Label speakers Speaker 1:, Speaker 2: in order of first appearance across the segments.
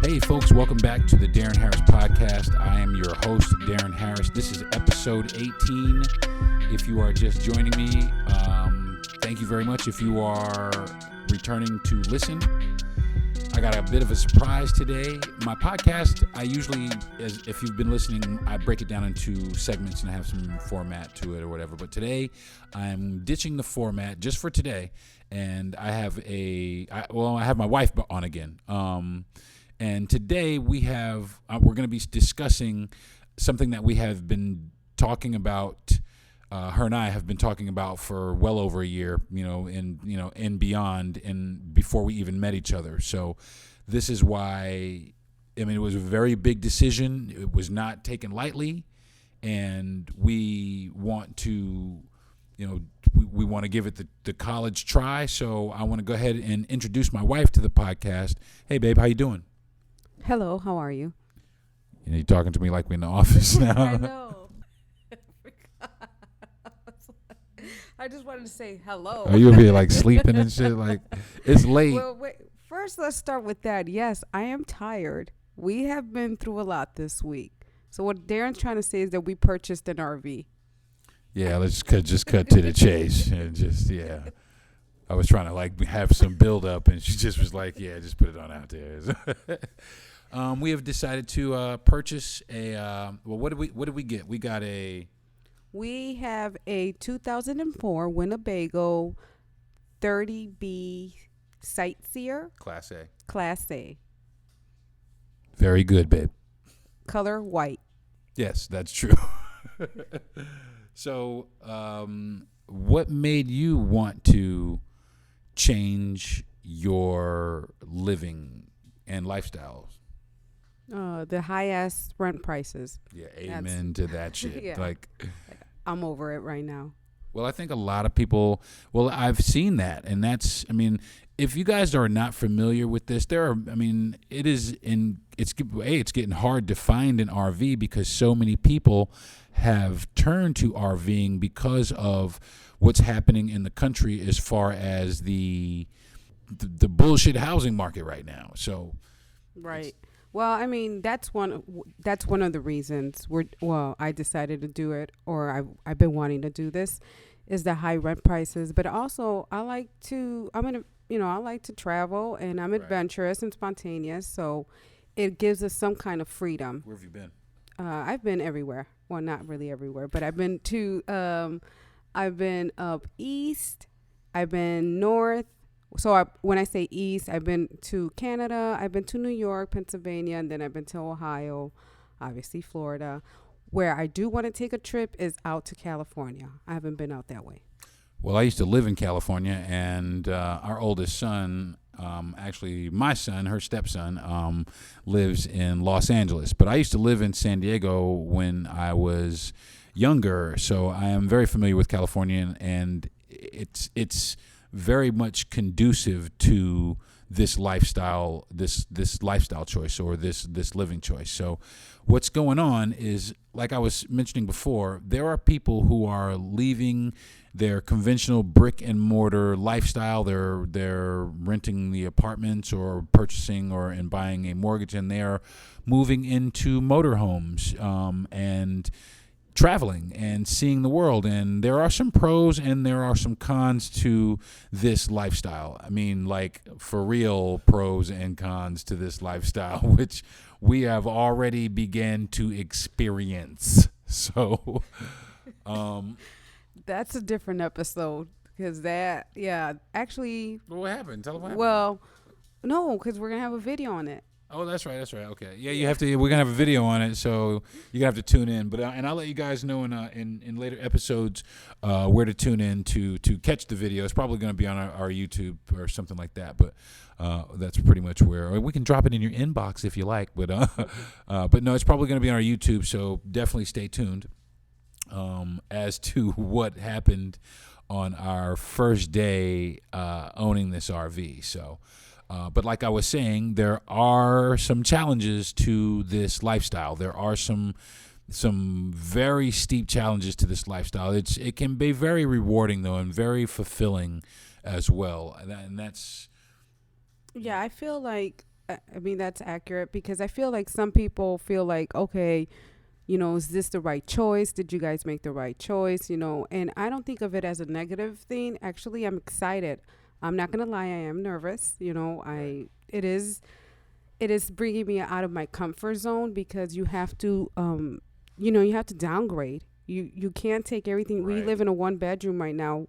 Speaker 1: Hey folks, welcome back to the Darren Harris Podcast. I am your host, Darren Harris. This is episode 18. If you are just joining me, thank you very much. If you are returning to listen, I got a bit of a surprise today. My podcast, I usually, if you've been listening, I break it down into segments and I have some format to it or whatever. But today, I'm ditching the format just for today, and I have I have my wife on again. And today we're going to be discussing something that we have been talking about. Her and I have been talking about for well over a year, and beyond, and before we even met each other. So this is why, it was a very big decision. It was not taken lightly, and we want to, we want to give it the college try. So I want to go ahead and introduce my wife to the podcast. Hey, babe, how you doing?
Speaker 2: Hello, how are you?
Speaker 1: You're talking to me like we're in the office now.
Speaker 2: I know. I just wanted to say hello.
Speaker 1: Are you be like sleeping and shit? Like, it's late.
Speaker 2: Well, wait. First, let's start with that. Yes, I am tired. We have been through a lot this week. So what Darren's trying to say is that we purchased an RV.
Speaker 1: Yeah, let's just cut to the chase and just I was trying to have some build up, and she just was like, "Yeah, just put it on out there." We have decided to purchase a. What did we get?
Speaker 2: We have a 2004 Winnebago 30B Sightseer.
Speaker 1: Class A.
Speaker 2: Class A.
Speaker 1: Very good, babe.
Speaker 2: Color white.
Speaker 1: Yes, that's true. So, what made you want to change your living and lifestyles?
Speaker 2: The high-ass rent prices.
Speaker 1: Yeah, amen to that shit.
Speaker 2: Yeah. I'm over it right now.
Speaker 1: Well, I think a lot of people, I've seen that, and that's, if you guys are not familiar with this, it's getting hard to find an RV because so many people have turned to RVing because of what's happening in the country as far as the bullshit housing market right now. So,
Speaker 2: right. Well, that's one of the reasons I decided to do it, or I've been wanting to do this, is the high rent prices. But also, I like to travel, and I'm adventurous and spontaneous. So it gives us some kind of freedom.
Speaker 1: Where have you been?
Speaker 2: I've been everywhere. Well, not really everywhere, but I've been up east. I've been north. So when I say east, I've been to Canada, I've been to New York, Pennsylvania, and then I've been to Ohio, obviously Florida. Where I do want to take a trip is out to California. I haven't been out that way.
Speaker 1: Well, I used to live in California, and our oldest son, actually my son, her stepson, lives in Los Angeles. But I used to live in San Diego when I was younger, so I am very familiar with California, and it's very much conducive to this lifestyle, this lifestyle choice, or this living choice. So what's going on is, like I was mentioning before, there are people who are leaving their conventional brick and mortar lifestyle. They're renting the apartments or purchasing and buying a mortgage, and they're moving into motorhomes and traveling and seeing the world. And there are some pros and there are some cons to this lifestyle. For real pros and cons to this lifestyle, which we have already began to experience. So,
Speaker 2: that's a different episode because actually.
Speaker 1: Well, what happened? Tell them what happened.
Speaker 2: Well, no, because we're going to have a video on it.
Speaker 1: Oh, that's right. Okay. Yeah, you have to. We're gonna have a video on it, so you're gonna have to tune in. But and I'll let you guys know in later episodes where to tune in to catch the video. It's probably gonna be on our YouTube or something like that. But that's pretty much where we can drop it in your inbox if you like. But no, it's probably gonna be on our YouTube. So definitely stay tuned as to what happened on our first day owning this RV. So. But like I was saying, there are some challenges to this lifestyle. There are some very steep challenges to this lifestyle. It can be very rewarding though, and very fulfilling as well. And that's.
Speaker 2: Yeah, I feel like I mean, that's accurate because I feel like some people feel like, okay, is this the right choice? Did you guys make the right choice? And I don't think of it as a negative thing. Actually, I'm excited. I'm not gonna lie, I am nervous. It is bringing me out of my comfort zone because you have to, you have to downgrade. You can't take everything. We
Speaker 1: Right.
Speaker 2: live in a one bedroom right now.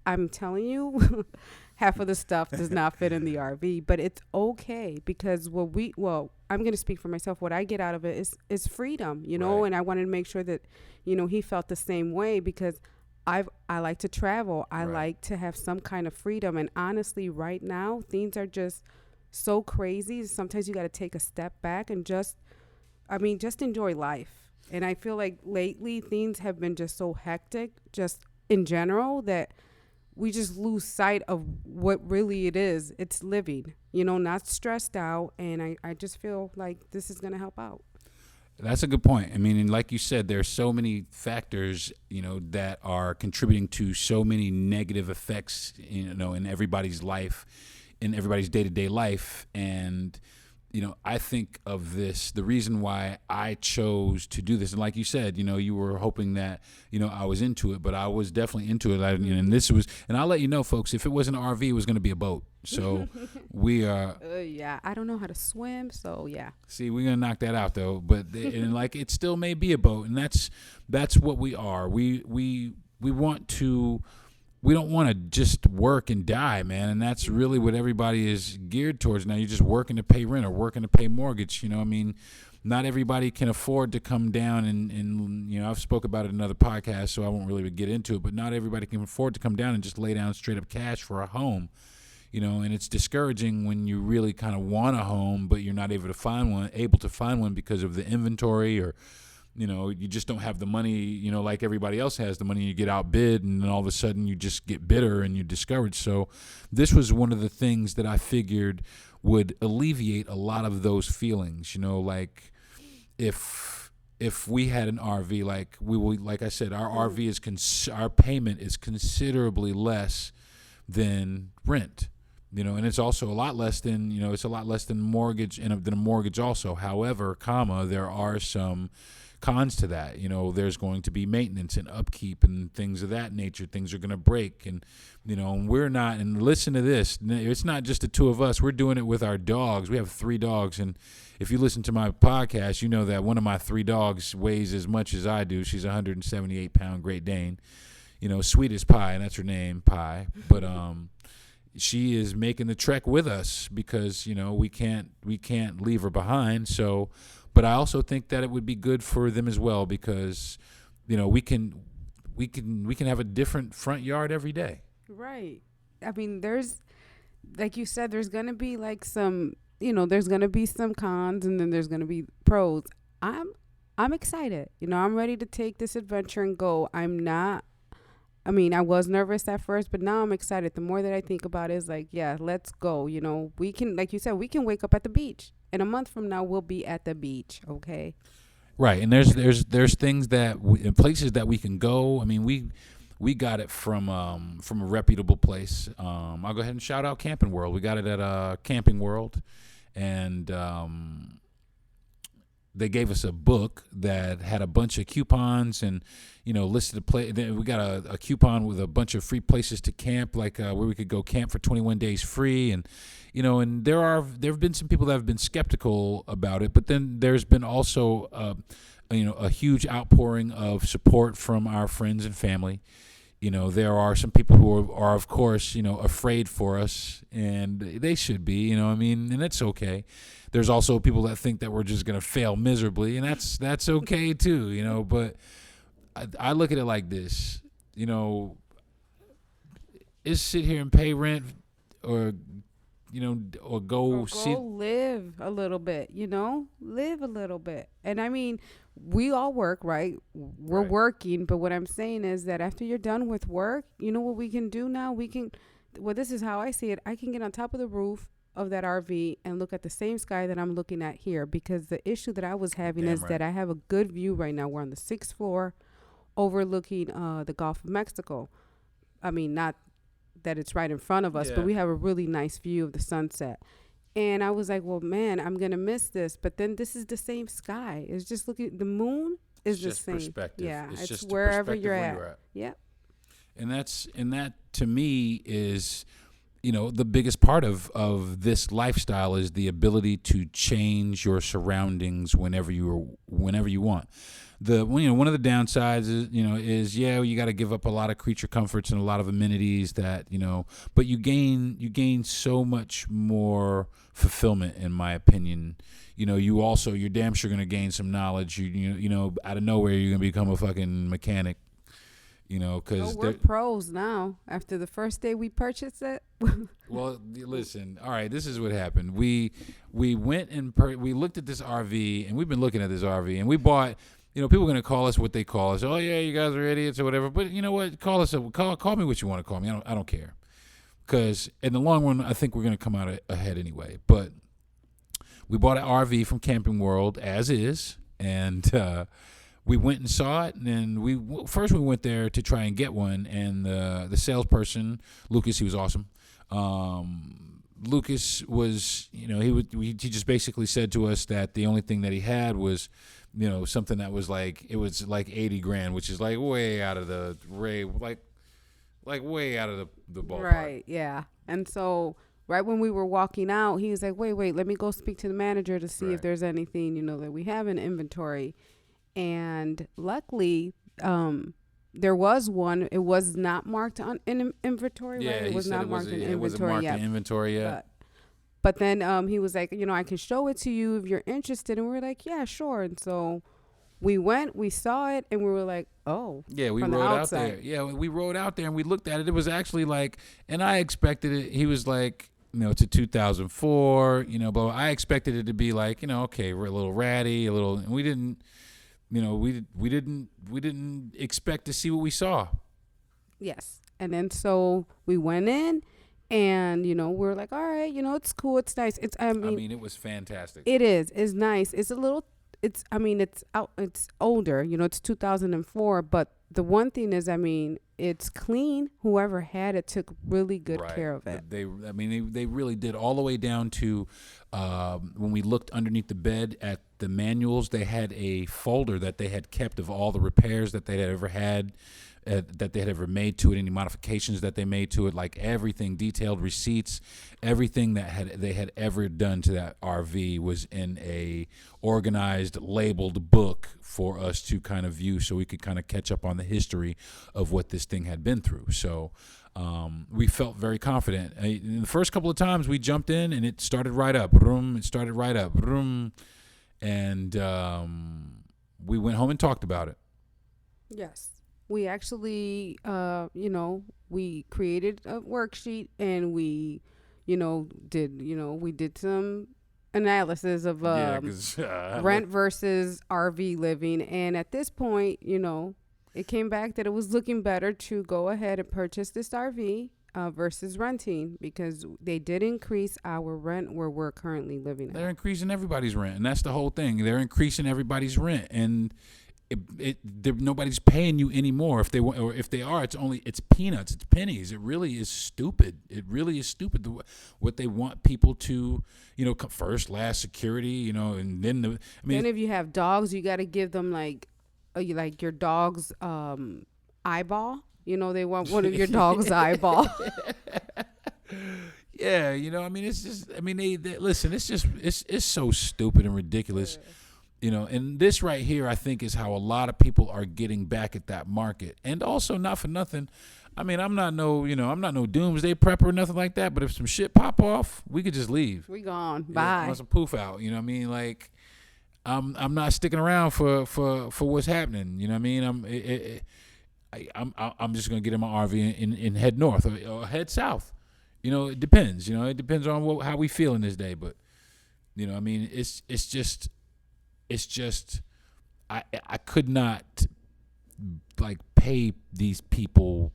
Speaker 2: I'm telling you, half of the stuff does not fit in the RV, but it's okay because I'm going to speak for myself. What I get out of it is freedom,
Speaker 1: Right.
Speaker 2: and I wanted to make sure that, he felt the same way because I like to travel. I
Speaker 1: Right.
Speaker 2: like to have some kind of freedom. And honestly, right now, things are just so crazy. Sometimes you got to take a step back and just enjoy life. And I feel like lately things have been just so hectic, just in general, that we just lose sight of what really it is. It's living, not stressed out. And I just feel like this is going to help out.
Speaker 1: That's a good point. I mean, and like you said, there's so many factors, that are contributing to so many negative effects, in everybody's life, in everybody's day-to-day life. And, I think of this, the reason why I chose to do this. And like you said, you were hoping that, I was into it, but I was definitely into it. And this was, and I'll let you know, folks, if it was an RV, it was going to be a boat. So we are.
Speaker 2: Yeah, I don't know how to swim, so yeah.
Speaker 1: See, we're gonna knock that out though. But and like it still may be a boat, and that's what we are. We want to. We don't want to just work and die, man. And that's really what everybody is geared towards now. You're just working to pay rent or working to pay mortgage. I mean, not everybody can afford to come down and I've spoke about it in another podcast, so I won't really get into it. But not everybody can afford to come down and just lay down straight up cash for a home. And it's discouraging when you really kind of want a home, but you're not able to find one because of the inventory or, you just don't have the money, like everybody else has the money. You get outbid and then all of a sudden you just get bitter and you're discouraged. So this was one of the things that I figured would alleviate a lot of those feelings, like if we had an RV, like I said, our RV is, our payment is considerably less than rent. And it's also a lot less than, it's a lot less than mortgage and than a mortgage also. However, there are some cons to that. There's going to be maintenance and upkeep and things of that nature. Things are going to break and we're not, and listen to this, it's not just the two of us. We're doing it with our dogs. We have 3 dogs. And if you listen to my podcast, you know that one of my 3 dogs weighs as much as I do. She's a 178-pound Great Dane, sweet as pie. And that's her name, Pie. But, she is making the trek with us because we can't leave her behind. So, but I also think that it would be good for them as well because we can have a different front yard every day.
Speaker 2: Right. I mean, there's, like you said, there's gonna be like some, there's gonna be some cons and then there's gonna be pros. I'm excited. I'm ready to take this adventure and go. I was nervous at first, but now I'm excited. The more that I think about it, is like, yeah, let's go. We can, like you said, we can wake up at the beach. In a month from now, we'll be at the beach. Okay.
Speaker 1: Right. And there's things that places that we can go. I mean, we got it from a reputable place. I'll go ahead and shout out Camping World. We got it at Camping World, and they gave us a book that had a bunch of coupons and, listed a place. We got a coupon with a bunch of free places to camp, like where we could go camp for 21 days free. And, and there have been some people that have been skeptical about it, but then there's been also, a huge outpouring of support from our friends and family. There are some people who are of course, afraid for us, and they should be, and it's okay. There's also people that think that we're just going to fail miserably, and that's okay too, but I look at it like this, is sit here and pay rent or, or go
Speaker 2: live a little bit, live a little bit. And I mean, we all work, right? We're
Speaker 1: Right.
Speaker 2: working, but what I'm saying is that after you're done with work, what we can do now? This is how I see it. I can get on top of the roof of that RV and look at the same sky that I'm looking at here, because the issue that I was having
Speaker 1: Damn
Speaker 2: is
Speaker 1: right.
Speaker 2: that I have a good view right now. We're on the 6th floor overlooking the Gulf of Mexico. I mean, not that it's right in front of us,
Speaker 1: Yeah.
Speaker 2: but we have a really nice view of the sunset. And I was like, well, man, I'm going to miss this. But then this is the same sky. It's just looking, the moon is the
Speaker 1: just
Speaker 2: same.
Speaker 1: perspective.
Speaker 2: Yeah,
Speaker 1: It's just
Speaker 2: wherever
Speaker 1: perspective
Speaker 2: you're
Speaker 1: where
Speaker 2: at.
Speaker 1: you're at.
Speaker 2: Yep.
Speaker 1: And that to me is, the biggest part of this lifestyle is the ability to change your surroundings whenever you want. One of the downsides is you got to give up a lot of creature comforts and a lot of amenities that, but you gain so much more fulfillment, in my opinion. You're damn sure going to gain some knowledge. Out of nowhere, you're going to become a fucking mechanic. Because
Speaker 2: we're pros now. After the first day we purchased it.
Speaker 1: Well, listen. All right, this is what happened. We went and we looked at this RV, and we've been looking at this RV, and we bought. People are gonna call us what they call us. Oh yeah, you guys are idiots or whatever. But you know what? Call me what you want to call me. I don't care. Because in the long run, I think we're gonna come out ahead anyway. But we bought an RV from Camping World as is, and we went and saw it, and then we went there to try and get one, and the salesperson, Lucas, he was awesome. Lucas was, he just basically said to us that the only thing that he had was, something that was like, it was like $80,000, which is like way out of the way out of the ballpark.
Speaker 2: Right. Yeah. And so right when we were walking out, he was like, wait, let me go speak to the manager to see if there's anything, that we have in inventory. And luckily, there was one. It was not marked in inventory.
Speaker 1: Yeah,
Speaker 2: right? It was not marked in inventory.
Speaker 1: It wasn't marked in inventory yet.
Speaker 2: But then he was like, I can show it to you if you're interested. And we were like, yeah, sure. And so we went, we saw it, and we were like, oh.
Speaker 1: Yeah, we rode out there. Yeah, we rode out there and we looked at it. It was actually like, and I expected it. He was like, it's a 2004. But I expected it to be like, okay, we're a little ratty, and we didn't. We didn't expect to see what we saw.
Speaker 2: Yes. And then so we went in and, we're like, all right, it's cool. It's nice. It
Speaker 1: was fantastic.
Speaker 2: It is. It's nice. It's it's older, it's 2004. But the one thing is, it's clean. Whoever had it took really good care of it.
Speaker 1: They really did, all the way down to when we looked underneath the bed at the manuals. They had a folder that they had kept of all the repairs that they had ever had, that they had ever made to it, any modifications that they made to it, like everything, detailed receipts, everything that they had ever done to that RV was in a organized, labeled book for us to kind of view, so we could kind of catch up on the history of what this thing had been through. So we felt very confident. In the first couple of times we jumped in, and it started right up. It started right up. And we went home and talked about it.
Speaker 2: Yes. We actually, we created a worksheet, and we, did some analysis of rent versus RV living. And at this point, it came back that it was looking better to go ahead and purchase this RV versus renting, because they did increase our rent where we're currently living at.
Speaker 1: They're increasing everybody's rent, and that's the whole thing. They're increasing everybody's rent, and nobody's paying you anymore. If they are, it's peanuts, it's pennies. It really is stupid. What they want people to, first, last, security, and then
Speaker 2: then if you have dogs, you got to give them like your dog's eyeball. They want one of your dog's eyeball.
Speaker 1: Yeah, it's just, they listen, it's so stupid and ridiculous. And this right here, I think, is how a lot of people are getting back at that market. And also, not for nothing, I'm not no doomsday prepper or nothing like that. But if some shit pop off, we could just leave.
Speaker 2: We gone. Bye.
Speaker 1: Want some poof out. Like, I'm not sticking around for what's happening. I'm just gonna get in my RV and head north or head south. It depends. It depends on how we feel in this day. But it's just I could not like pay these people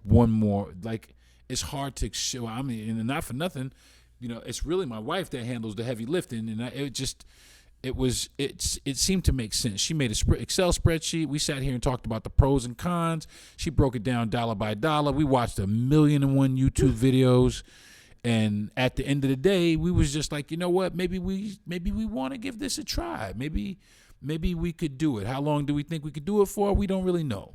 Speaker 1: one more, like, it's hard to show. And not for nothing, it's really my wife that handles the heavy lifting, and it seemed to make sense. She made a Excel spreadsheet. We sat here and talked about the pros and cons. She broke it down dollar by dollar. We watched 1,000,001 YouTube videos. And at the end of the day, we was just like, you know what? Maybe we want to give this a try. Maybe we could do it. How long do we think we could do it for? We don't really know,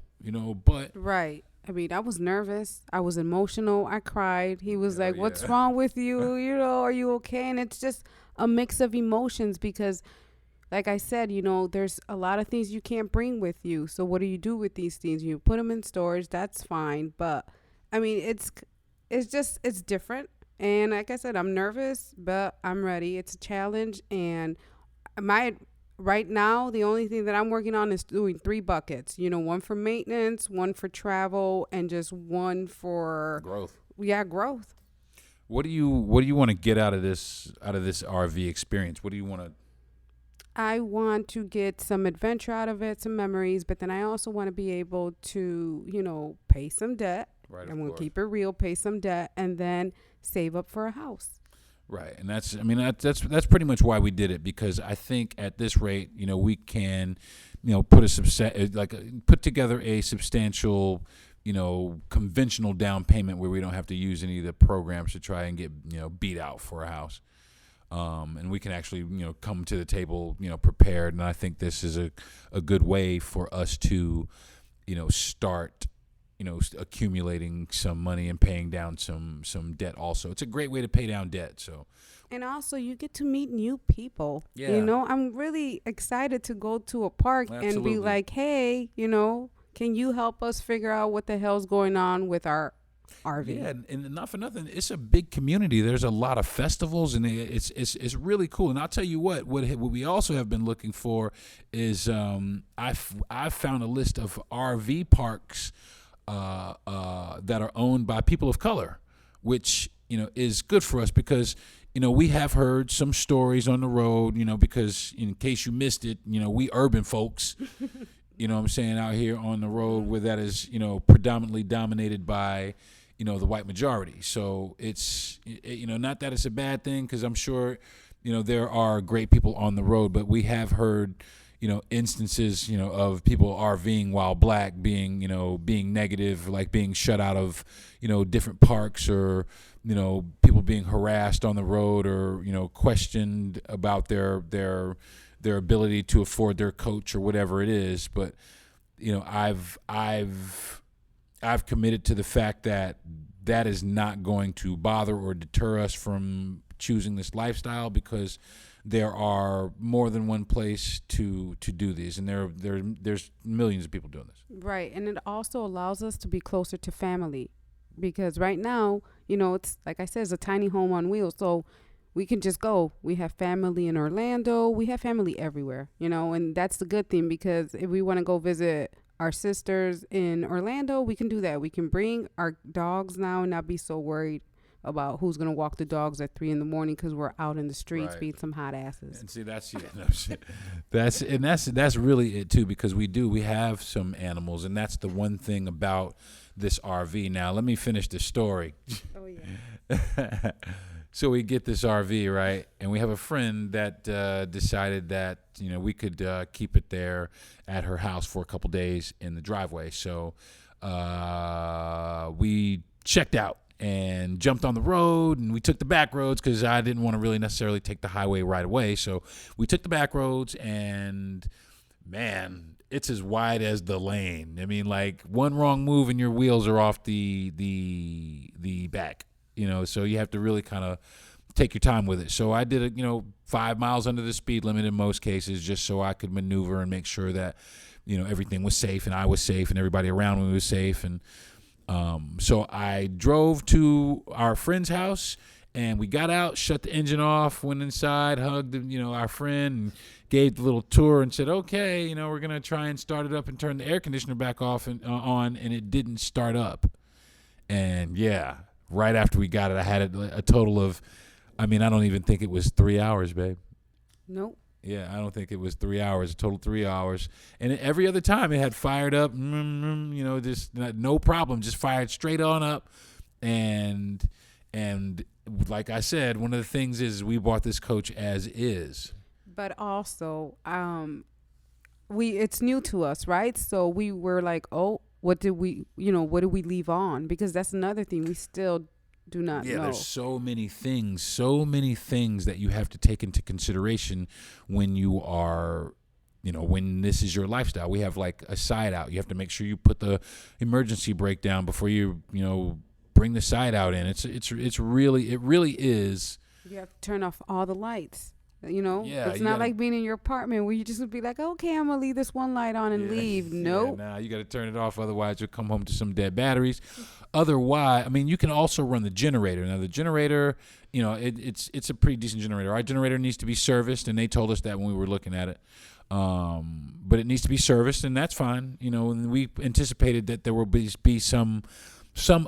Speaker 1: but
Speaker 2: Right. I mean, I was nervous. I was emotional. I cried. He was like, "What's
Speaker 1: yeah.
Speaker 2: wrong with you? Are you okay?" And it's just a mix of emotions because, like I said, there's a lot of things you can't bring with you. So what do you do with these things? You put them in storage. That's fine. But I mean, it's different. And like I said, I'm nervous, but I'm ready. It's a challenge. And right now, the only thing that I'm working on is doing 3 buckets. One for maintenance, one for travel, and just one for
Speaker 1: growth.
Speaker 2: Yeah, growth.
Speaker 1: What do you want to get out of this RV experience? What do you want to?
Speaker 2: I want to get some adventure out of it, some memories, but then I also want to be able to, pay some debt.
Speaker 1: Right.
Speaker 2: I'm going to keep it real, pay some debt, and then save up for a house.
Speaker 1: Right, and that's pretty much why we did it, because I think at this rate, we can, put together a substantial, conventional down payment where we don't have to use any of the programs to try and get beat out for a house, and we can actually come to the table prepared. And I think this is a good way for us to start accumulating some money and paying down some debt. Also, it's a great way to pay down debt. So,
Speaker 2: and also you get to meet new people.
Speaker 1: Yeah.
Speaker 2: I'm really excited to go to a park and be like, hey, can you help us figure out what the hell's going on with our RV?
Speaker 1: Yeah, and not for nothing, it's a big community. There's a lot of festivals, and it's really cool. And I'll tell you what we also have been looking for is I've found a list of RV parks that are owned by people of color, which is good for us because we have heard some stories on the road, because in case you missed it, we urban folks, what I'm saying, out here on the road where that is predominantly dominated by the white majority. So it's not that it's a bad thing, because I'm sure there are great people on the road, but we have heard instances, of people RVing while black being negative, like being shut out of, different parks, or, people being harassed on the road, or, questioned about their ability to afford their coach or whatever it is. But, I've committed to the fact that is not going to bother or deter us from choosing this lifestyle, because there are more than one place to do these, and there's millions of people doing this.
Speaker 2: Right, and it also allows us to be closer to family, because right now, it's like I said, it's a tiny home on wheels, so we can just go. We have family in Orlando, we have family everywhere, and that's the good thing, because if we want to go visit our sisters in Orlando, we can do that. We can bring our dogs now and not be so worried about who's going to walk the dogs at 3 a.m. because we're out in the streets being some hot asses.
Speaker 1: And see, that's really it too, because we have some animals, and that's the one thing about this RV. Now, let me finish the story.
Speaker 2: Oh yeah.
Speaker 1: So we get this RV, right? And we have a friend that decided that, we could keep it there at her house for a couple days in the driveway. So we checked out and jumped on the road, and we took the back roads because I didn't want to really necessarily take the highway right away. So we took the back roads, and man, it's as wide as the lane. I mean, like, one wrong move and your wheels are off the back, so you have to really kind of take your time with it. So I did it, 5 miles under the speed limit in most cases, just so I could maneuver and make sure that, everything was safe, and I was safe, and everybody around me was safe. And so I drove to our friend's house, and we got out, shut the engine off, went inside, hugged, our friend, and gave the little tour and said, okay, we're going to try and start it up and turn the air conditioner back off and on, and it didn't start up. And yeah, right after we got it, I had a total of, I don't even think it was 3 hours, babe.
Speaker 2: Nope.
Speaker 1: Yeah, I don't think it was 3 hours, a total 3 hours. And every other time it had fired up, just no problem, just fired straight on up. And like I said, one of the things is we bought this coach as is.
Speaker 2: But also, it's new to us, right? So we were like, oh, what did we leave on? Because that's another thing. We still do not know.
Speaker 1: There's so many things that you have to take into consideration when you are, when this is your lifestyle. We have like a side out. You have to make sure you put the emergency brake down before you, bring the side out in. It really is.
Speaker 2: You have to turn off all the lights.
Speaker 1: Yeah,
Speaker 2: it's not like being in your apartment where you just would be like, okay, I'm gonna leave this one light on and leave. Nope.
Speaker 1: Nah, you got to turn it off. Otherwise, you'll come home to some dead batteries. Otherwise, you can also run the generator. Now, the generator, it's a pretty decent generator. Our generator needs to be serviced, and they told us that when we were looking at it. But it needs to be serviced, and that's fine. And we anticipated that there will be some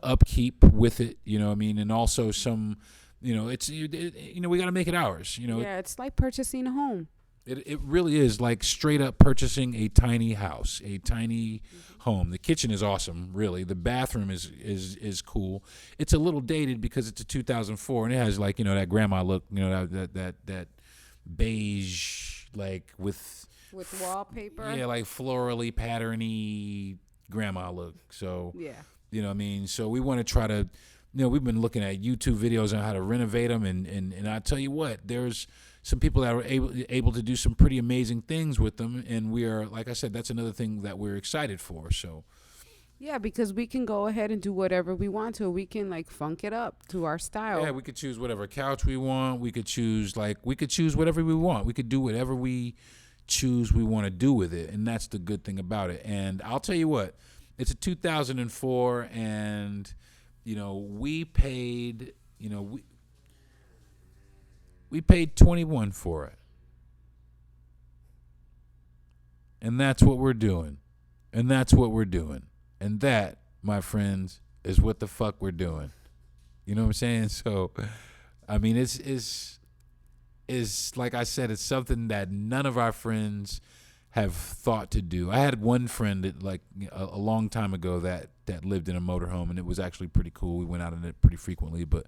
Speaker 1: upkeep with it. And also some. We got to make it ours.
Speaker 2: It's like purchasing a home.
Speaker 1: It really is like straight up purchasing a tiny house, a tiny home. The kitchen is awesome, really. The bathroom is cool. It's a little dated because it's a 2004 and it has like that grandma look, that beige like with
Speaker 2: wallpaper.
Speaker 1: Yeah, like florally patterny grandma look. So So we want to try to. We've been looking at YouTube videos on how to renovate them, and I tell you what, there's some people that are able to do some pretty amazing things with them, and we are, like I said, that's another thing that we're excited for. So,
Speaker 2: yeah, because we can go ahead and do whatever we want to. We can like funk it up to our style.
Speaker 1: Yeah, we could choose whatever couch we want. We could choose whatever we want. We could do whatever we choose we want to do with it, and that's the good thing about it. And I'll tell you what, it's a 2004, and we paid, we paid $21 for it. And that's what we're doing. And that, my friends, is what the fuck we're doing. You know what I'm saying? So, it's like I said, it's something that none of our friends have thought to do. I had one friend that like a long time ago that lived in a motorhome, and it was actually pretty cool. We went out in it pretty frequently, but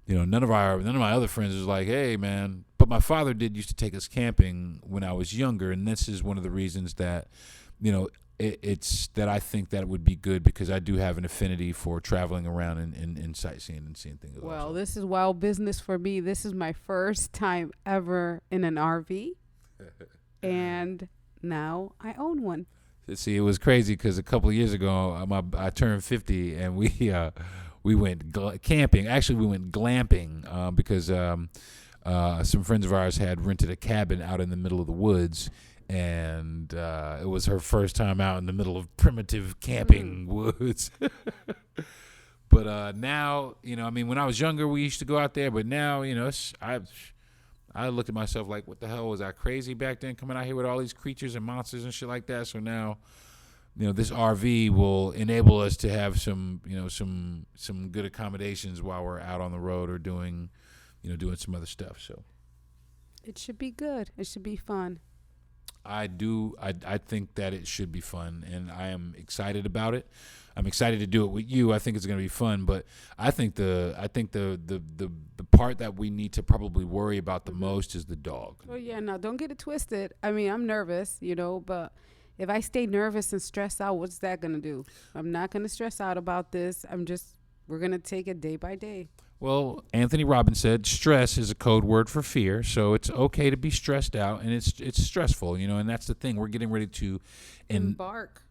Speaker 1: none of my other friends was like, hey man. But my father used to take us camping when I was younger, and this is one of the reasons that it's that I think that it would be good, because I do have an affinity for traveling around and sightseeing and seeing things.
Speaker 2: Well,
Speaker 1: also.
Speaker 2: This is wild business for me. This is my first time ever in an RV. And now I own one.
Speaker 1: See, it was crazy because a couple of years ago, I turned 50, and we went camping. Actually, we went glamping because some friends of ours had rented a cabin out in the middle of the woods, and it was her first time out in the middle of primitive camping woods. But now, when I was younger, we used to go out there, but now, I looked at myself like, what the hell, was I crazy back then coming out here with all these creatures and monsters and shit like that? So now, this RV will enable us to have some good accommodations while we're out on the road or doing some other stuff. So
Speaker 2: it should be good. It should be fun.
Speaker 1: I think that it should be fun, and I am excited about it. I'm excited to do it with you. I think it's going to be fun, but I think the part that we need to probably worry about the most is the dog.
Speaker 2: Oh yeah, now don't get it twisted. I'm nervous, but if I stay nervous and stressed out, what's that going to do? I'm not going to stress out about this. We're going to take it day by day.
Speaker 1: Well, Anthony Robbins said stress is a code word for fear, so it's okay to be stressed out, and it's stressful, and that's the thing. We're getting ready to
Speaker 2: embark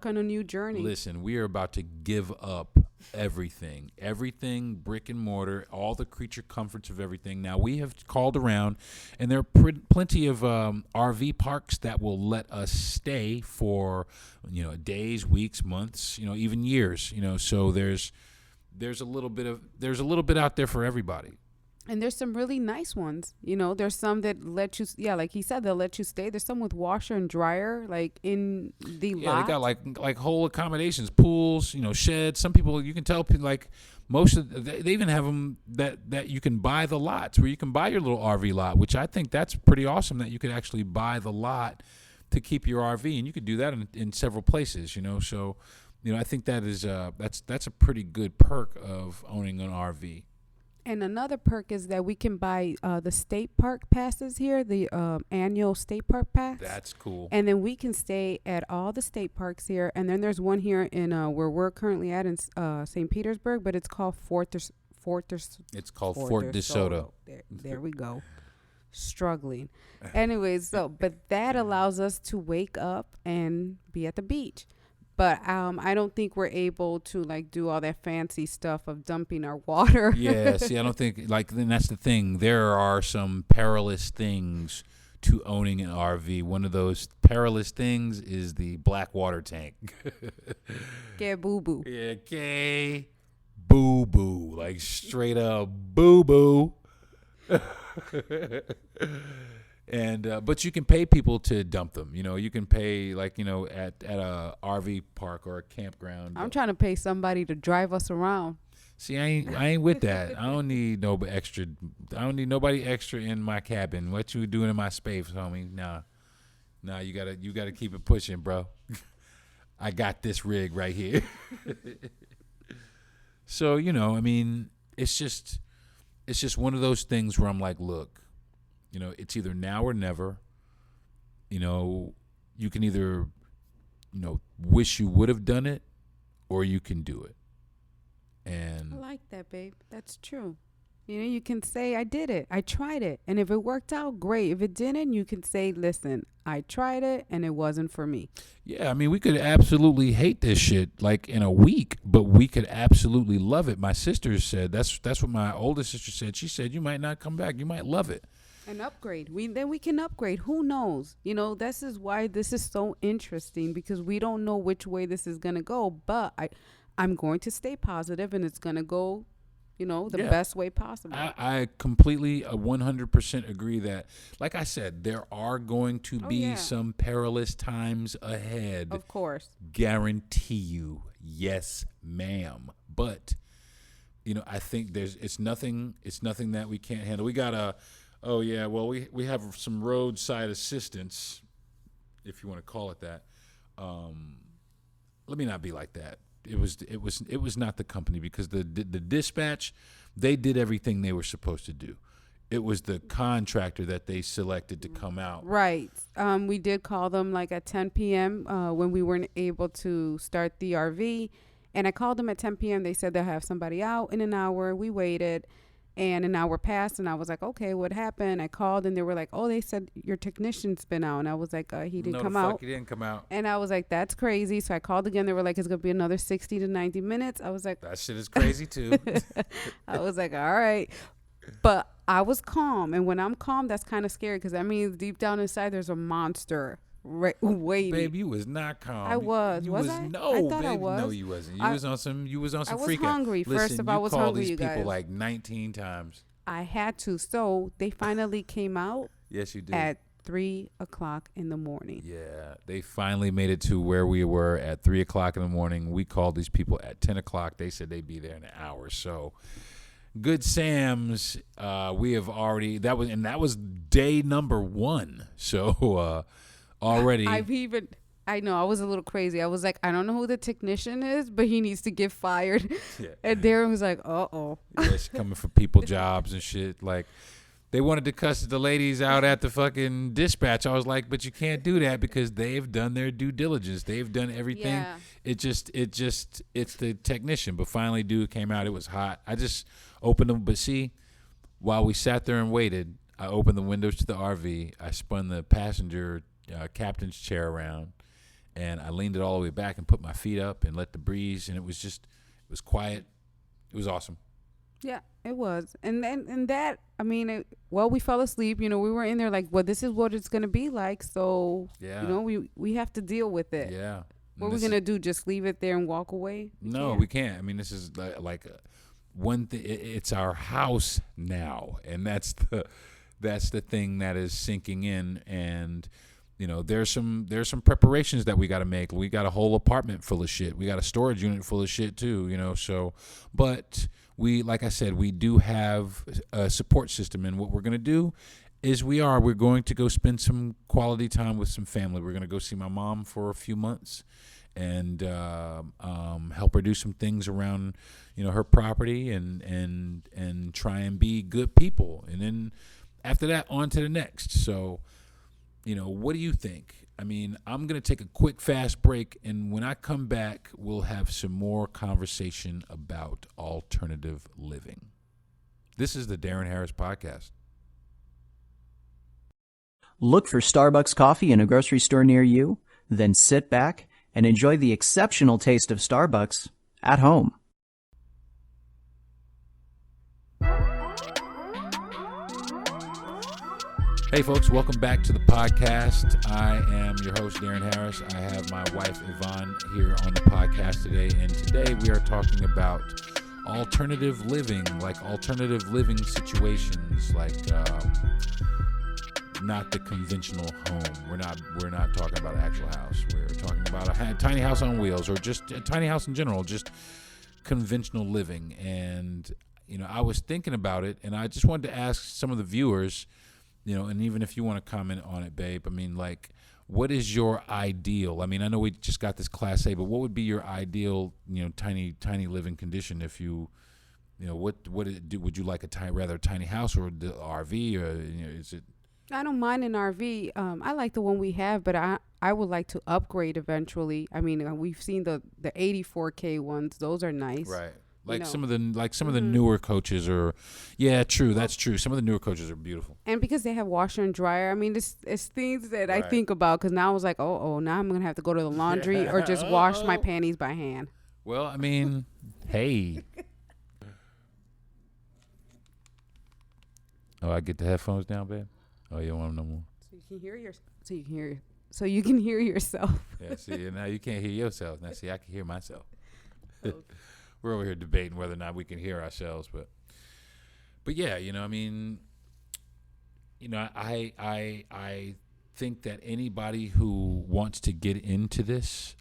Speaker 2: on a new journey.
Speaker 1: Listen, we are about to give up everything, brick and mortar, all the creature comforts of everything. Now, we have called around, and there are plenty of RV parks that will let us stay for days, weeks, months, even years. So there's a little bit out there for everybody.
Speaker 2: And there's some really nice ones. There's some that let you, like he said, they'll let you stay. There's some with washer and dryer, like in the lot.
Speaker 1: Yeah, they got like whole accommodations, pools, sheds. Some people, you can tell, like they even have them that you can buy the lots, where you can buy your little RV lot, which I think that's pretty awesome, that you could actually buy the lot to keep your RV, and you could do that in several places, So, I think that is that's a pretty good perk of owning an RV.
Speaker 2: And another perk is that we can buy the state park passes here, the annual state park pass.
Speaker 1: That's cool.
Speaker 2: And then we can stay at all the state parks here. And then there's one here in where we're currently at in St. Petersburg, but it's called
Speaker 1: It's called Fort DeSoto.
Speaker 2: There we go. Struggling. Anyways, but that allows us to wake up and be at the beach. But I don't think we're able to like do all that fancy stuff of dumping our water.
Speaker 1: Yeah, see, I don't think then that's the thing. There are some perilous things to owning an RV. One of those perilous things is the black water tank.
Speaker 2: Get boo boo.
Speaker 1: Yeah, okay. Boo boo. Like straight up boo boo. And but you can pay people to dump them. You can pay like at a RV park or a campground.
Speaker 2: I'm trying to pay somebody to drive us around.
Speaker 1: See, I ain't with that. I don't need no extra. I don't need nobody extra in my cabin. What you doing in my space, homie? Nah. You gotta keep it pushing, bro. I got this rig right here. So I mean, it's just one of those things where I'm like, look, it's either now or never. You can either, wish you would have done it, or you can do it. And
Speaker 2: I like that, babe. That's true. You can say, I did it. I tried it. And if it worked out, great. If it didn't, you can say, listen, I tried it and it wasn't for me.
Speaker 1: Yeah, I mean, we could absolutely hate this shit like in a week, but we could absolutely love it. My sister said, that's what my oldest sister said. She said, you might not come back. You might love it.
Speaker 2: An upgrade. Then we can upgrade. Who knows? This is why this is so interesting, because we don't know which way this is going to go. But I'm going to stay positive, and it's going to go, the best way possible.
Speaker 1: I completely 100% agree that, like I said, there are going to be some perilous times ahead.
Speaker 2: Of course. Guarantee
Speaker 1: you. Yes, ma'am. But, I think it's nothing that we can't handle. We got we have some roadside assistance, if you want to call it that. Let me not be like that. It was not the company, because the dispatch, they did everything they were supposed to do. It was the contractor that they selected to come out.
Speaker 2: Right. We did call them like at 10 p.m. When we weren't able to start the RV, and I called them at 10 p.m. They said they'll have somebody out in an hour. We waited. And an hour passed, and I was like, okay, what happened? I called, and they were like, oh, they said your technician's been out. And I was like, he didn't come out.
Speaker 1: He didn't come out.
Speaker 2: And I was like, that's crazy. So I called again. They were like, it's going to be another 60 to 90 minutes. I was like,
Speaker 1: that shit is crazy, too.
Speaker 2: I was like, all right. But I was calm. And when I'm calm, that's kind of scary, because that means deep down inside there's a monster waiting.
Speaker 1: Babe, you was not calm.
Speaker 2: I was. Was I?
Speaker 1: No,
Speaker 2: I thought
Speaker 1: babe,
Speaker 2: I was.
Speaker 1: No, you wasn't. You was on some
Speaker 2: I was
Speaker 1: freaking.
Speaker 2: hungry.
Speaker 1: Listen,
Speaker 2: First of all, I was hungry,
Speaker 1: you
Speaker 2: you
Speaker 1: called these
Speaker 2: guys.
Speaker 1: people like 19 times.
Speaker 2: I had to. So they finally came out.
Speaker 1: Yes, you did.
Speaker 2: At 3 o'clock in the morning.
Speaker 1: Yeah, they finally made it to where we were at 3 o'clock in the morning. We called these people at 10 o'clock. They said they'd be there in an hour. So, Good Sam's, we have already, that was day number 1. So, already.
Speaker 2: I know, I was a little crazy. I was like, I don't know who the technician is, but he needs to get fired. Yeah. And Deron was like, uh-oh.
Speaker 1: Yeah, she's coming for people jobs and shit. Like, they wanted to cuss the ladies out at the fucking dispatch. I was like, but you can't do that, because they've done their due diligence. They've done everything. Yeah. It's the technician. But finally, dude came out. It was hot. I just opened them. But see, while we sat there and waited, I opened the windows to the RV. I spun the passenger captain's chair around, and I leaned it all the way back and put my feet up and let the breeze. And it was quiet. It was awesome.
Speaker 2: Yeah, it was. And that, I mean, we fell asleep. We were in there like, well, this is what it's going to be like. So,
Speaker 1: yeah.
Speaker 2: We have to deal with it.
Speaker 1: Yeah.
Speaker 2: What are we going to do? Just leave it there and walk away?
Speaker 1: We can't. I mean, this is like one thing. It's our house now. And that's the thing that is sinking in. And, there's some preparations that we got to make. We got a whole apartment full of shit. We got a storage unit full of shit too, so, but like I said, we do have a support system, and what we're going to do is we're going to go spend some quality time with some family. We're going to go see my mom for a few months and help her do some things around, her property and try and be good people. And then after that, on to the next. So, what do you think? I mean, I'm going to take a quick, fast break, and when I come back, we'll have some more conversation about alternative living. This is the Darren Harris Podcast.
Speaker 3: Look for Starbucks coffee in a grocery store near you, then sit back and enjoy the exceptional taste of Starbucks at home.
Speaker 1: Hey folks, welcome back to the podcast. I am your host, Darren Harris. I have my wife, Ivonne, here on the podcast today. And today we are talking about alternative living, like alternative living situations, like not the conventional home. We're not talking about an actual house. We're talking about a tiny house on wheels, or just a tiny house in general, just conventional living. And, you know, I was thinking about it, and I just wanted to ask some of the viewers, you know, and even if you want to comment on it, babe, I mean, like, what is your ideal? I mean, I know we just got this Class A, but what would be your ideal, you know, tiny living condition if you know, what would you like rather a tiny house or the RV, or, you know, is it?
Speaker 2: I don't mind an RV. I like the one we have, but I would like to upgrade eventually. I mean, we've seen the 84K ones; those are nice.
Speaker 1: Right.
Speaker 2: You know.
Speaker 1: Some of the newer coaches are, yeah, true. That's true. Some of the newer coaches are beautiful.
Speaker 2: And because they have washer and dryer, I mean, it's things that I think about, because now I was like, now I'm going to have to go to the laundry or just wash my panties by hand.
Speaker 1: Well, I mean, hey. Oh, I get the headphones down, babe? Oh, you don't want them no more?
Speaker 2: So you can hear yourself.
Speaker 1: Yeah, see, now you can't hear yourself. Now, see, I can hear myself. We're over here debating whether or not we can hear ourselves, but yeah, you know, I mean, you know, I think that anybody who wants to get into this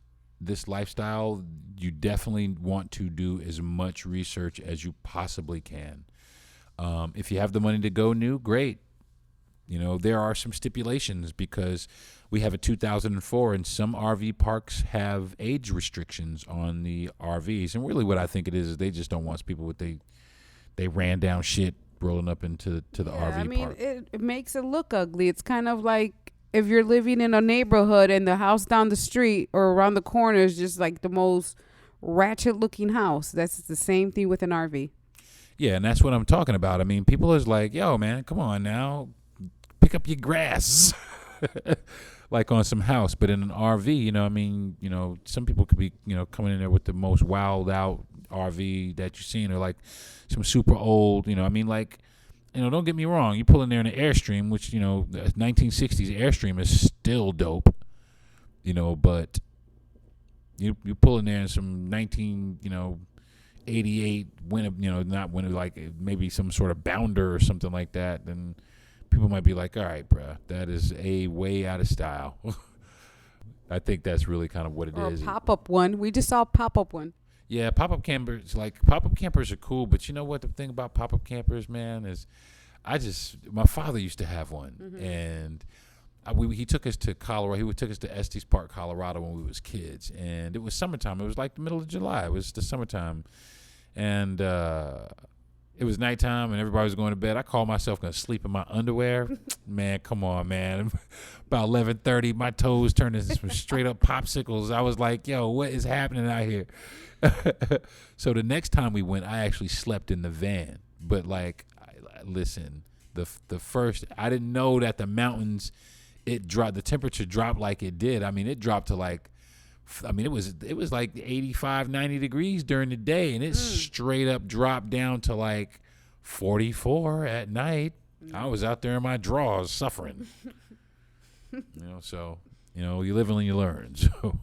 Speaker 1: lifestyle, you definitely want to do as much research as you possibly can. If you have the money to go new, great. You know, there are some stipulations because we have a 2004 and some RV parks have age restrictions on the RVs. And really what I think it is they just don't want people with they ran down shit rolling up into the RV park.
Speaker 2: I mean, it makes it look ugly. It's kind of like if you're living in a neighborhood and the house down the street or around the corner is just like the most ratchet looking house. That's the same thing with an RV.
Speaker 1: Yeah, and that's what I'm talking about. I mean, people is like, yo, man, come on now. Pick up your grass, like on some house. But in an RV, you know, I mean, you know, some people could be, you know, coming in there with the most wild out RV that you've seen, or like some super old, you know, I mean, like, you know, don't get me wrong. You pull in there in an Airstream, which, you know, the 1960s Airstream is still dope, you know, but you pull in there in some 88 winter, you know, not winter, like maybe some sort of Bounder or something like that, then people might be like, all right, bruh, that is a way out of style. I think that's really kind of what it is.
Speaker 2: Or a pop-up one. We just saw a pop-up one.
Speaker 1: Yeah, pop-up campers are cool, but you know what the thing about pop-up campers, man, is my father used to have one, and he took us to Colorado. He took us to Estes Park, Colorado when we was kids, and it was summertime. It was like the middle of July. It was the summertime, and it was nighttime and everybody was going to bed. I called myself going to sleep in my underwear. Man, come on, man. About 11:30, my toes turned into some straight up popsicles. I was like, yo, what is happening out here? So the next time we went, I actually slept in the van. But like, listen, the first, I didn't know that the mountains, the temperature dropped like it did. I mean, it dropped to like, it was like 85, 90 degrees during the day, and it straight up dropped down to like 44 at night. I was out there in my drawers suffering. You know, so, you know, you live and you learn. So,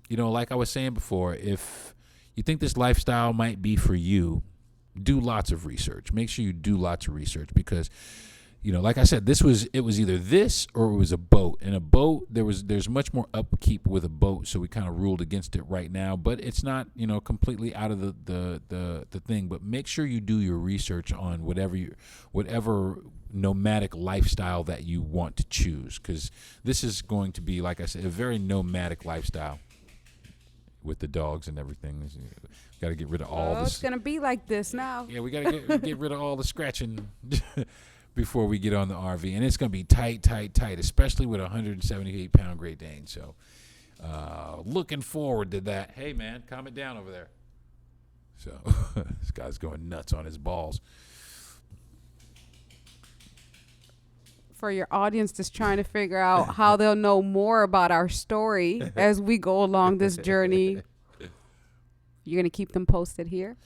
Speaker 1: you know, like I was saying before, if you think this lifestyle might be for you, do lots of research. Make sure you do lots of research because, you know, like I said, it was either this or it was a boat. And a boat, there's much more upkeep with a boat, so we kind of ruled against it right now. But it's not, you know, completely out of the thing. But make sure you do your research on whatever nomadic lifestyle that you want to choose, because this is going to be, like I said, a very nomadic lifestyle with the dogs and everything. Got to get rid of all this.
Speaker 2: It's gonna be like this now.
Speaker 1: Yeah, we got to get rid of all the scratching. before we get on the RV. And it's going to be tight, especially with a 178-pound Great Dane. So looking forward to that. Hey, man, calm it down over there. So this guy's going nuts on his balls.
Speaker 2: For your audience that's trying to figure out how they'll know more about our story as we go along this journey, you're going to keep them posted here?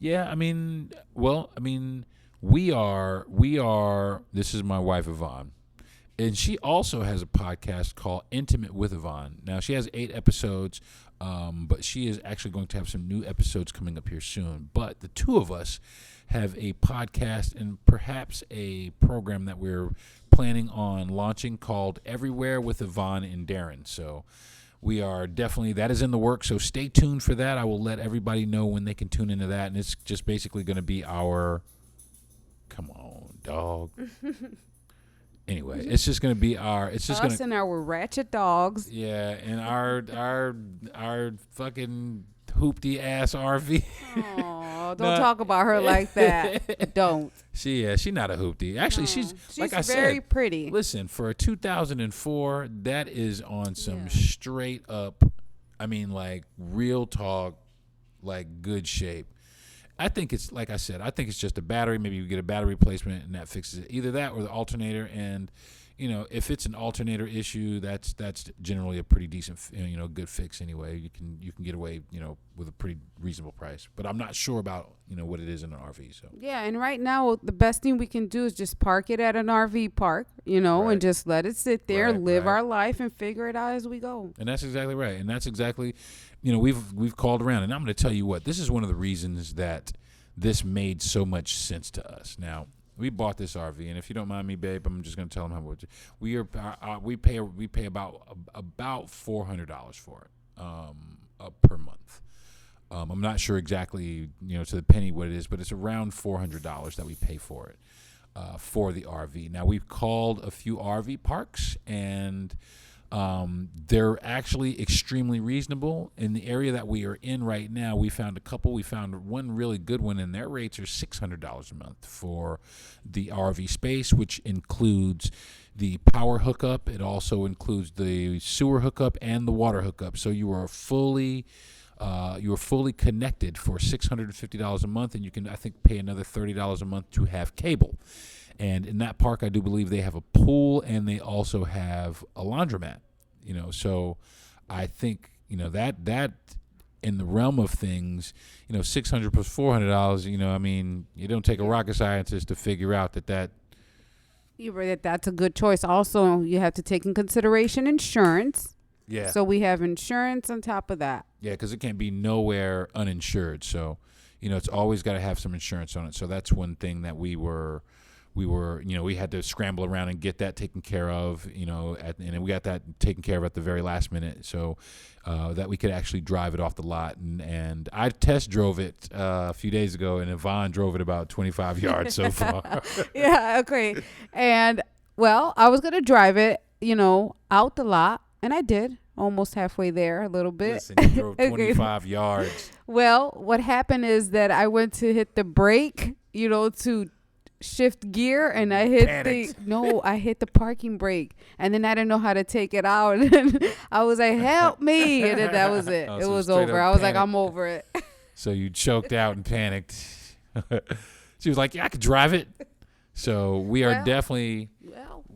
Speaker 1: Yeah, I mean, we are, this is my wife, Ivonne, and she also has a podcast called Intimate with Ivonne. Now, she has 8 episodes, but she is actually going to have some new episodes coming up here soon. But the two of us have a podcast and perhaps a program that we're planning on launching called Everywhere with Ivonne and Deron. So we are definitely, that is in the works. So stay tuned for that. I will let everybody know when they can tune into that. And it's just basically going to be our, come on, dog. Anyway, it's just going to be our, it's just going to,
Speaker 2: and our ratchet dogs.
Speaker 1: yeah, and our fucking hoopty ass RV.
Speaker 2: Oh, don't talk about her like that. Don't.
Speaker 1: She's not a hoopty. Actually, she's like I said,
Speaker 2: very pretty.
Speaker 1: Listen, for a 2004, that is on some straight up, I mean, like real talk, like good shape. I think it's, like I said, I think it's just a battery. Maybe you get a battery replacement and that fixes it. Either that or the alternator. And, you know, if it's an alternator issue, that's generally a pretty decent, good fix anyway. You can get away, with a pretty reasonable price. But I'm not sure about, what it is in an RV. So
Speaker 2: yeah, and right now the best thing we can do is just park it at an RV park,
Speaker 1: Right.
Speaker 2: and just let it sit there, live
Speaker 1: right.
Speaker 2: our life, and figure it out as we go.
Speaker 1: And that's exactly right. And that's exactly, we've called around. And I'm going to tell you what, this is one of the reasons that this made so much sense to us. Now, we bought this RV, and if you don't mind me, babe, I'm just going to tell them how much we pay about $400 for it per month. I'm not sure exactly, to the penny what it is, but it's around $400 that we pay for it, for the RV. Now, we've called a few RV parks, and they're actually extremely reasonable. In the area that we are in right now, we found a couple. We found one really good one, and their rates are $600 a month for the RV space, which includes the power hookup. It also includes the sewer hookup and the water hookup. So you are fully connected for $650 a month, and you can, I think, pay another $30 a month to have cable. And in that park, I do believe they have a pool, and they also have a laundromat. So I think that in the realm of things, $600 plus $400. I mean, you don't take a rocket scientist to figure out that.
Speaker 2: You're right, that's a good choice. Also, you have to take in consideration insurance.
Speaker 1: Yeah.
Speaker 2: So we have insurance on top of that.
Speaker 1: Yeah, because it can't be nowhere uninsured. So, it's always got to have some insurance on it. So that's one thing that we had to scramble around and get that taken care of, and we got that taken care of at the very last minute. So that we could actually drive it off the lot. And I test drove it a few days ago, and Ivonne drove it about 25 yards so far.
Speaker 2: Yeah, okay. And, well, I was going to drive it, out the lot. And I did, almost halfway there, a little bit.
Speaker 1: Listen, you drove 25 yards.
Speaker 2: Well, what happened is that I went to hit the brake, to shift gear, and I hit I hit the parking brake, and then I didn't know how to take it out. And I was like, "Help me!" And then that was it. It was over. I was like, "I'm over it."
Speaker 1: So you choked out and panicked. She was like, "Yeah, I could drive it." So we are definitely.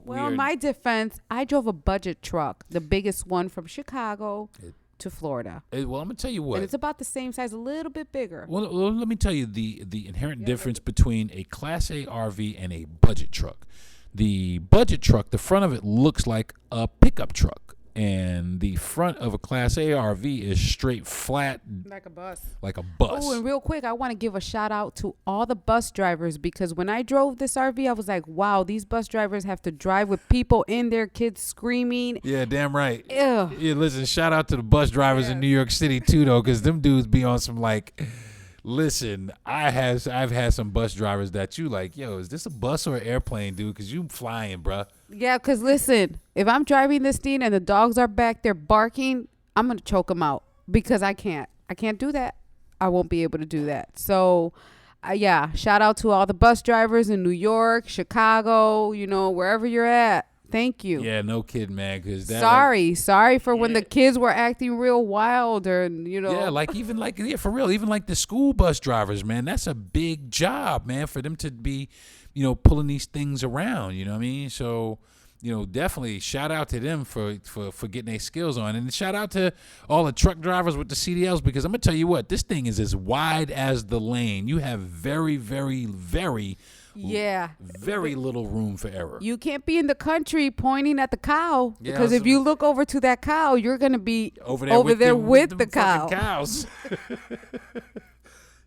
Speaker 2: Well, in my defense, I drove a budget truck, the biggest one from Chicago to Florida.
Speaker 1: Well, I'm going to tell you what.
Speaker 2: And it's about the same size, a little bit bigger.
Speaker 1: Well, let me tell you the inherent difference between a Class A RV and a budget truck. The budget truck, the front of it looks like a pickup truck. And the front of a Class A RV is straight flat.
Speaker 2: Like a bus. Oh, and real quick, I want to give a shout out to all the bus drivers, because when I drove this RV, I was like, wow, these bus drivers have to drive with people in there, kids screaming.
Speaker 1: Yeah, damn right.
Speaker 2: Ew.
Speaker 1: Yeah, listen, shout out to the bus drivers in New York City, too, though, because them dudes be on some, listen, I've had some bus drivers that you like, yo, is this a bus or an airplane, dude? Because you flying, bruh.
Speaker 2: Yeah, because listen, if I'm driving this thing and the dogs are back there barking, I'm going to choke them out, because I can't do that. I won't be able to do that. So yeah, shout out to all the bus drivers in New York, Chicago, wherever you're at. Thank you.
Speaker 1: Yeah, no kidding, man. Cause that,
Speaker 2: sorry for when the kids were acting real wild, or
Speaker 1: Yeah, for real, even like the school bus drivers, man. That's a big job, man, for them to be, pulling these things around. You know what I mean? So, definitely shout out to them for getting their skills on, and shout out to all the truck drivers with the CDLs, because I'm gonna tell you what, this thing is as wide as the lane. You have very, very, very very little room for error.
Speaker 2: You can't be in the country pointing at the cow, because if you look over to that cow, you're going to be over there with the cow.
Speaker 1: Cows.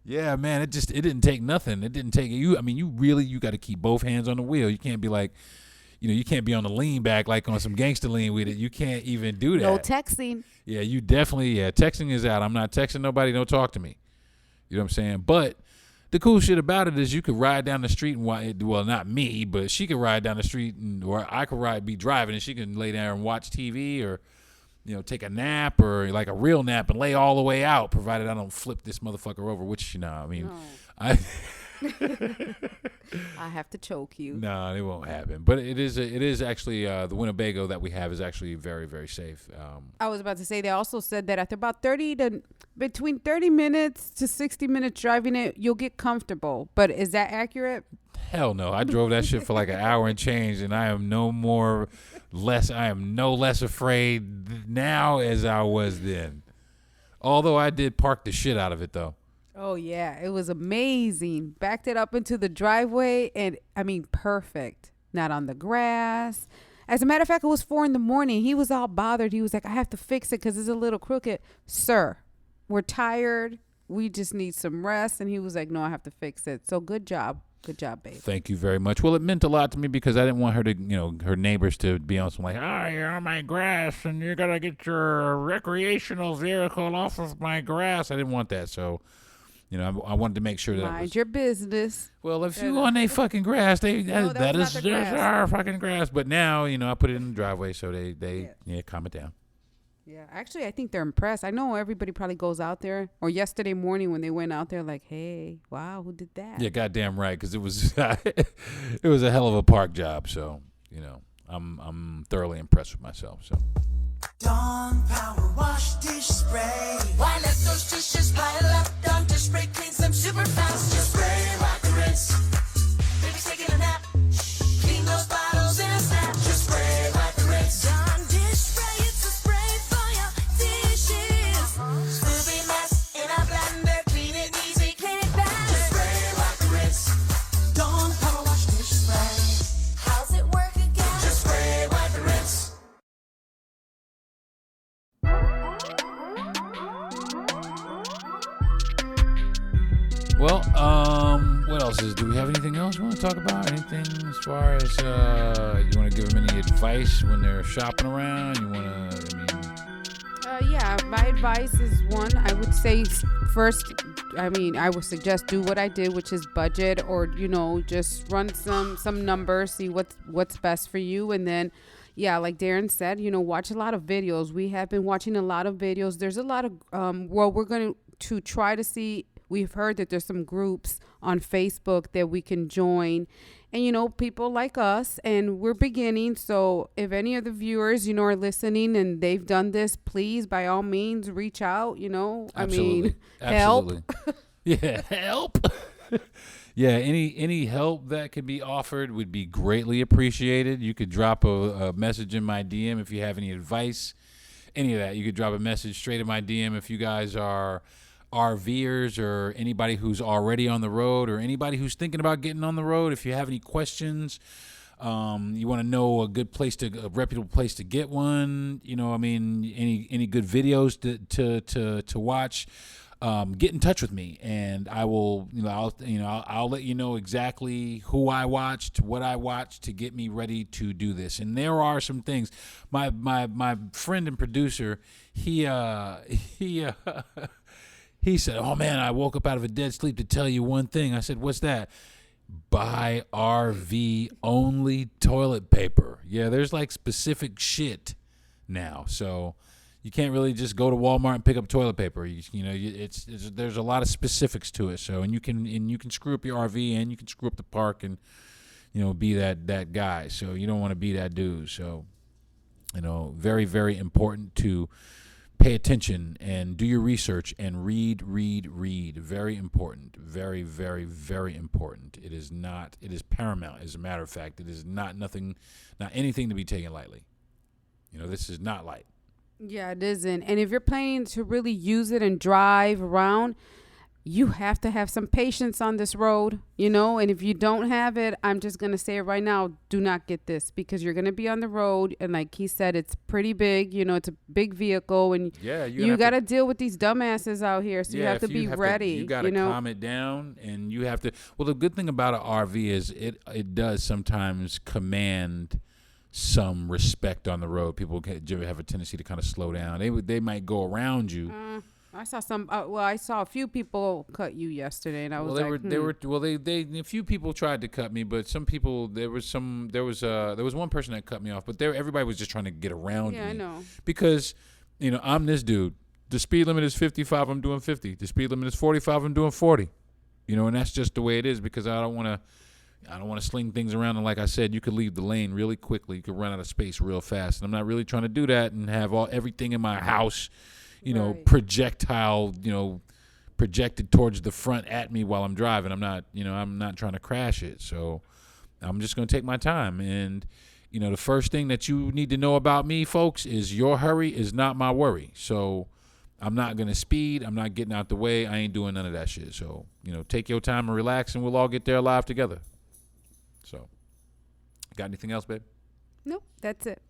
Speaker 1: Yeah, man, it didn't take nothing. It didn't take you. I mean, you got to keep both hands on the wheel. You can't be like, you can't be on the lean back like on some gangster lean with it. You can't even do that.
Speaker 2: No texting.
Speaker 1: Yeah, you definitely, texting is out. I'm not texting nobody. Don't talk to me. You know what I'm saying? But the cool shit about it is you could ride down the street and well, not me, but she could ride down the street, or I could be driving, and she can lay down and watch TV, or take a nap, or like a real nap, and lay all the way out, provided I don't flip this motherfucker over. Which
Speaker 2: no. I have to choke you.
Speaker 1: No, it won't happen. But it is actually the Winnebago that we have is actually very, very safe.
Speaker 2: I was about to say, they also said that after about between 30 minutes to 60 minutes driving it, you'll get comfortable. But is that accurate?
Speaker 1: Hell no. I drove that shit for like an hour and change, and I am no less afraid now as I was then. Although I did park the shit out of it though.
Speaker 2: Oh, yeah. It was amazing. Backed it up into the driveway, and, perfect. Not on the grass. As a matter of fact, it was 4 a.m. He was all bothered. He was like, I have to fix it because it's a little crooked. Sir, we're tired. We just need some rest. And he was like, no, I have to fix it. So good job. Good job, babe.
Speaker 1: Thank you very much. Well, it meant a lot to me because I didn't want her to, her neighbors to be on some like, you're on my grass and you got to get your recreational vehicle off of my grass. I didn't want that. So, I wanted to make sure that
Speaker 2: mind your business.
Speaker 1: Well, if you on their fucking grass, that is our fucking grass. But now, I put it in the driveway, so they calm it down.
Speaker 2: Yeah, actually, I think they're impressed. I know everybody probably goes out there, or yesterday morning when they went out there, like, hey, wow, who did that?
Speaker 1: Yeah, goddamn right, because it was it was a hell of a park job. So, I'm thoroughly impressed with myself. So.
Speaker 4: Dawn Power Wash Dish Spray. Why let those dishes pile up? Dawn Dish Spray cleans them super fast. Just spray, wipe and rinse. Baby's taking a nap. Clean those bottles in a snap. Just spray, wipe and rinse. Dawn Dish Spray, it's a spray for your dishes. Scoopy mess in a blender. Clean it easy, clean it fast. Just spray, wipe and rinse. Dawn Power Wash Dish Spray. How's it work again? Just spray, wipe and rinse.
Speaker 1: Well, what else do we have anything else you want to talk about? Anything as far as you want to give them any advice when they're shopping around? You want to,
Speaker 2: yeah, my advice is one, I would say first, I would suggest do what I did, which is budget, or, just run some numbers, see what's best for you. And then, yeah, like Deron said, watch a lot of videos. We have been watching a lot of videos. There's a lot of, we're going to try to see. We've heard that there's some groups on Facebook that we can join, and people like us, and we're beginning. So if any of the viewers, are listening and they've done this, please, by all means, reach out.
Speaker 1: Absolutely.
Speaker 2: Help.
Speaker 1: Yeah, help. Yeah, any help that could be offered would be greatly appreciated. You could drop a message in my DM if you have any advice, any of that. You could drop a message straight in my DM if you guys are RVers or anybody who's already on the road or anybody who's thinking about getting on the road. If you have any questions, you want to know a reputable place to get one, any good videos to watch, get in touch with me, and I will, I'll let you know exactly who I watched, what I watched to get me ready to do this. And there are some things. My friend and producer, he said, oh, man, I woke up out of a dead sleep to tell you one thing. I said, what's that? Buy RV-only toilet paper. Yeah, there's like specific shit now. So, you can't really just go to Walmart and pick up toilet paper. There's a lot of specifics to it. So, and you can screw up your RV and you can screw up the park and, be that guy. So you don't want to be that dude. So, very, very important to pay attention and do your research and read. Very important. Very, very, very important. It is paramount. As a matter of fact, it is not anything to be taken lightly. This is not light.
Speaker 2: Yeah, it isn't. And if you're planning to really use it and drive around, you have to have some patience on this road, and if you don't have it, I'm just going to say it right now, do not get this, because you're going to be on the road. And like he said, it's pretty big, it's a big vehicle, and you got to deal with these dumbasses out here. So you have to be ready.
Speaker 1: You got to calm it down, and you have to. Well, the good thing about an RV is it does sometimes command some respect on the road. People have a tendency to kind of slow down. They might go around you.
Speaker 2: I saw I saw a few people cut you yesterday, and I was
Speaker 1: a few people tried to cut me, but some people, there was one person that cut me off, but everybody was just trying to get around me.
Speaker 2: Yeah, I know.
Speaker 1: Because, I'm this dude. The speed limit is 55, I'm doing 50. The speed limit is 45, I'm doing 40. And that's just the way it is, because I don't want to sling things around. And like I said, you could leave the lane really quickly. You could run out of space real fast. And I'm not really trying to do that and have everything in my house,
Speaker 2: right.
Speaker 1: projected towards the front at me while I'm driving. I'm not trying to crash it. So I'm just going to take my time. And, the first thing that you need to know about me, folks, is your hurry is not my worry. So I'm not going to speed. I'm not getting out the way. I ain't doing none of that shit. So, take your time and relax, and we'll all get there alive together. So, got anything else, babe?
Speaker 2: Nope, that's it.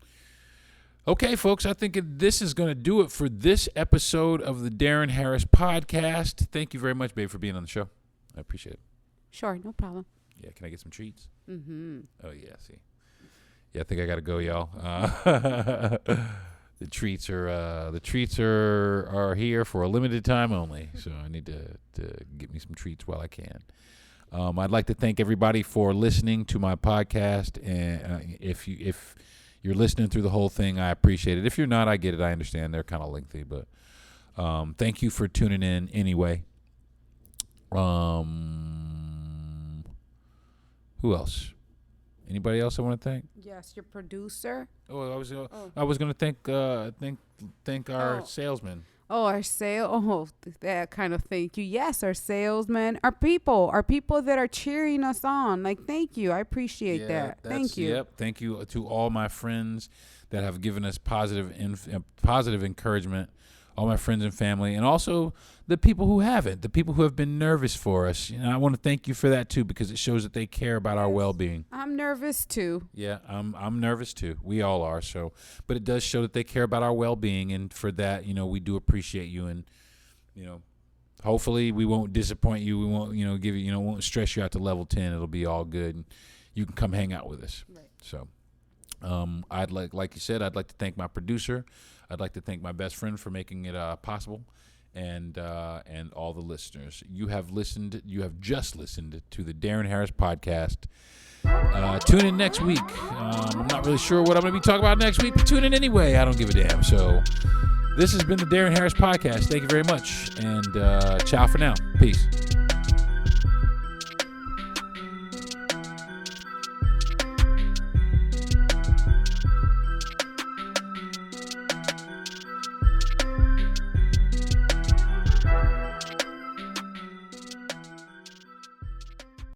Speaker 1: Okay, folks, I think this is going to do it for this episode of the Deron Harris Podcast. Thank you very much, babe, for being on the show. I appreciate it.
Speaker 2: Sure, no problem.
Speaker 1: Yeah, can I get some treats?
Speaker 2: Mm-hmm.
Speaker 1: Oh, yeah, see. Yeah, I think I got to go, y'all. The treats are here for a limited time only, so I need to get me some treats while I can. I'd like to thank everybody for listening to my podcast, and if you're listening through the whole thing, I appreciate it. If you're not, I get it. I understand they're kind of lengthy, but thank you for tuning in anyway. Who else? Anybody else I want to thank?
Speaker 2: Yes, your producer.
Speaker 1: Oh, I was going to thank our salesman.
Speaker 2: Oh, that kind of thank you. Yes, our salesmen, our people that are cheering us on. Like, thank you. I appreciate that. Thank you.
Speaker 1: Yep. Thank you to all my friends that have given us positive encouragement, all my friends and family, and also the people who haven't, the people who have been nervous for us. I want to thank you for that too, because it shows that they care about our well-being.
Speaker 2: I'm nervous too.
Speaker 1: Yeah, I'm nervous too. We all are. So, but it does show that they care about our well-being, and for that, we do appreciate you, and hopefully we won't disappoint you. We won't, give you, won't stress you out to level 10. It'll be all good, and you can come hang out with us.
Speaker 2: Right.
Speaker 1: So, like you said, I'd like to thank my producer. I'd like to thank my best friend for making it possible, and all the listeners. You have just listened to the Deron Harris Podcast. Tune in next week. I'm not really sure what I'm going to be talking about next week, but tune in anyway. I don't give a damn. So this has been the Deron Harris Podcast. Thank you very much, and ciao for now. Peace.